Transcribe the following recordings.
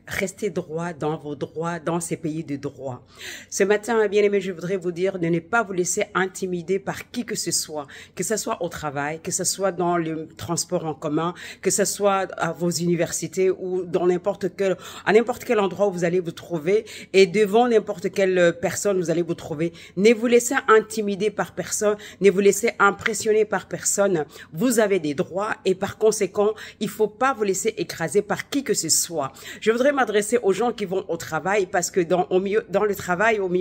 Restez droit dans vos droits, dans ces pays de droit. Ce matin, bien aimé, je voudrais vous dire de ne pas vous laisser intimider par qui que ce soit au travail, que ce soit dans le transport en commun, que ce soit à vos universités ou dans à n'importe quel endroit où vous allez vous trouver et devant n'importe quelle personne vous allez vous trouver. Ne vous laissez intimider par personne, ne vous laissez impressionner par personne. Vous avez des droits et par conséquent, il faut pas vous laisser écraser par qui que ce soit. Je voudrais m'adresser aux gens qui vont au travail parce que au milieu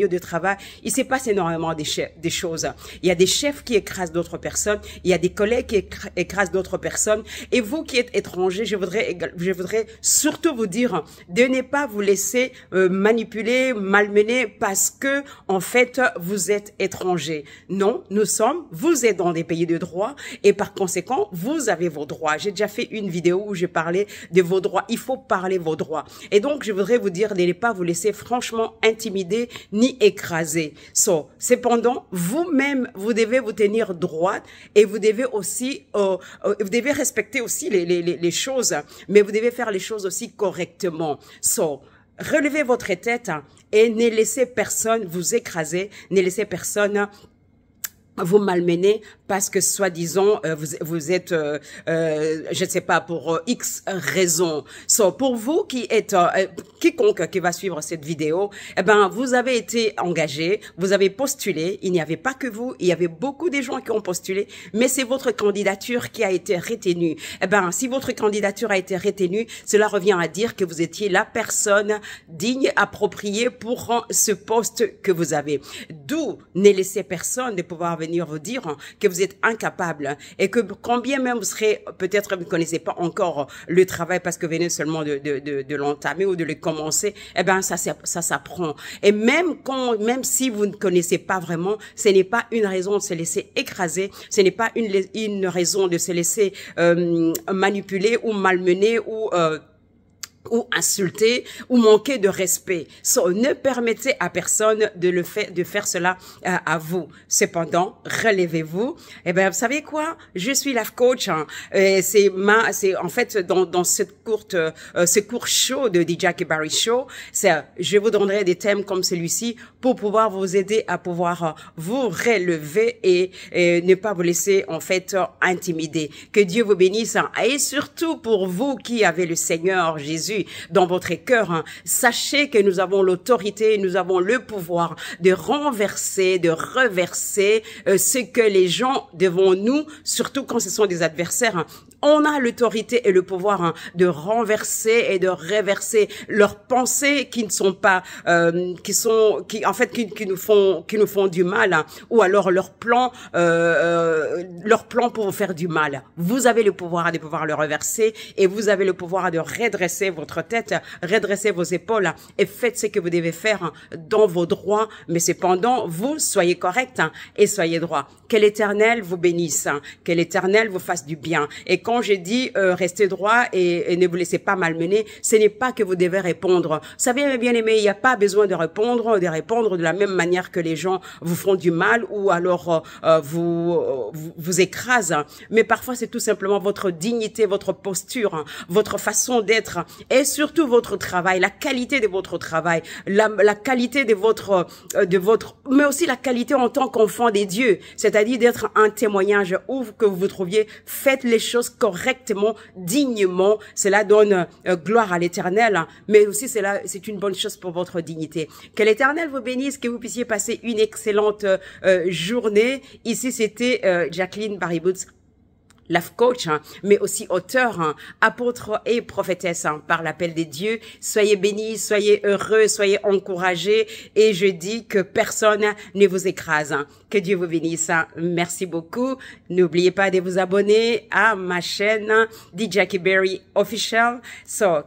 du travail, il se passe énormément des choses. Il y a des chefs qui écrasent d'autres personnes, il y a des collègues qui écrasent d'autres personnes. Et vous qui êtes étrangers, je voudrais surtout vous dire de ne pas vous laisser manipuler, malmener parce que en fait vous êtes étranger. Non, vous êtes dans des pays de droit et par conséquent vous avez vos droits. J'ai déjà fait une vidéo où j'ai parlé de vos droits. Il faut parler vos droits. Et donc, je voudrais vous dire de ne pas vous laisser franchement intimider ni écraser. Cependant, vous-même, vous devez vous tenir droite et vous devez aussi, vous devez respecter aussi les choses, mais vous devez faire les choses aussi correctement. Relevez votre tête et ne laissez personne vous écraser, ne laissez personne vous malmener parce que soi-disant vous êtes je ne sais pas pour X raison. Pour vous qui êtes quiconque qui va suivre cette vidéo, eh ben vous avez été engagé, vous avez postulé, il n'y avait pas que vous, il y avait beaucoup de gens qui ont postulé, mais c'est votre candidature qui a été retenue. Eh ben si votre candidature a été retenue, cela revient à dire que vous étiez la personne digne, appropriée pour ce poste que vous avez. D'où ne laissez personne de pouvoir venir vous dire que vous êtes incapable et que combien même vous serez, peut-être vous ne connaissez pas encore le travail parce que vous venez seulement de l'entamer ou de le commencer, eh ben ça s'apprend. Et même si vous ne connaissez pas vraiment, ce n'est pas une raison de se laisser écraser, ce n'est pas une raison de se laisser manipuler ou malmener ou insulter ou manquer de respect. Ne permettez à personne de faire cela à vous. Cependant, relevez-vous. Eh ben, vous savez quoi? Je suis life coach. C'est en fait dans ce court show de The Jackie Barry Show. Je vous donnerai des thèmes comme celui-ci pour pouvoir vous aider à pouvoir vous relever et ne pas vous laisser en fait intimider. Que Dieu vous bénisse et surtout pour vous qui avez le Seigneur Jésus dans votre cœur, sachez que nous avons l'autorité, nous avons le pouvoir de renverser, de reverser ce que les gens devant nous, surtout quand ce sont des adversaires, on a l'autorité et le pouvoir de renverser et de reverser leurs pensées qui ne sont pas, qui nous font du mal, ou alors leurs plans pour vous faire du mal. Vous avez le pouvoir de pouvoir le reverser et vous avez le pouvoir de redresser votre tête, redresser vos épaules et faites ce que vous devez faire dans vos droits. Mais cependant, vous soyez correct et soyez droit. Que l'Éternel vous bénisse, que l'Éternel vous fasse du bien. Et quand j'ai dit restez droit et ne vous laissez pas malmener, ce n'est pas que vous devez répondre. Vous savez, mes bien-aimés, il n'y a pas besoin de répondre de la même manière que les gens vous font du mal ou alors vous écrasent. Mais parfois, c'est tout simplement votre dignité, votre posture, votre façon d'être et surtout votre travail, la qualité de votre travail, la qualité de votre, mais aussi la qualité en tant qu'enfant des dieux, c'est-à-dire d'être un témoignage où que vous vous trouviez, faites les choses correctement, dignement, cela donne gloire à l'Éternel, mais aussi c'est une bonne chose pour votre dignité. Que l'Éternel vous bénisse, que vous puissiez passer une excellente journée. Ici, c'était Jacqueline Barry Boots, life coach, mais aussi auteur, apôtre et prophétesse par l'appel des dieux. Soyez bénis, soyez heureux, soyez encouragés et je dis que personne ne vous écrase. Que Dieu vous bénisse. Merci beaucoup. N'oubliez pas de vous abonner à ma chaîne The Jackie Barry Official.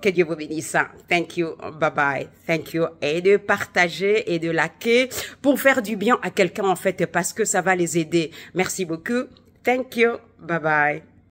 Que Dieu vous bénisse. Thank you. Bye bye. Thank you. Et de partager et de liker pour faire du bien à quelqu'un en fait parce que ça va les aider. Merci beaucoup. Thank you. Bye bye.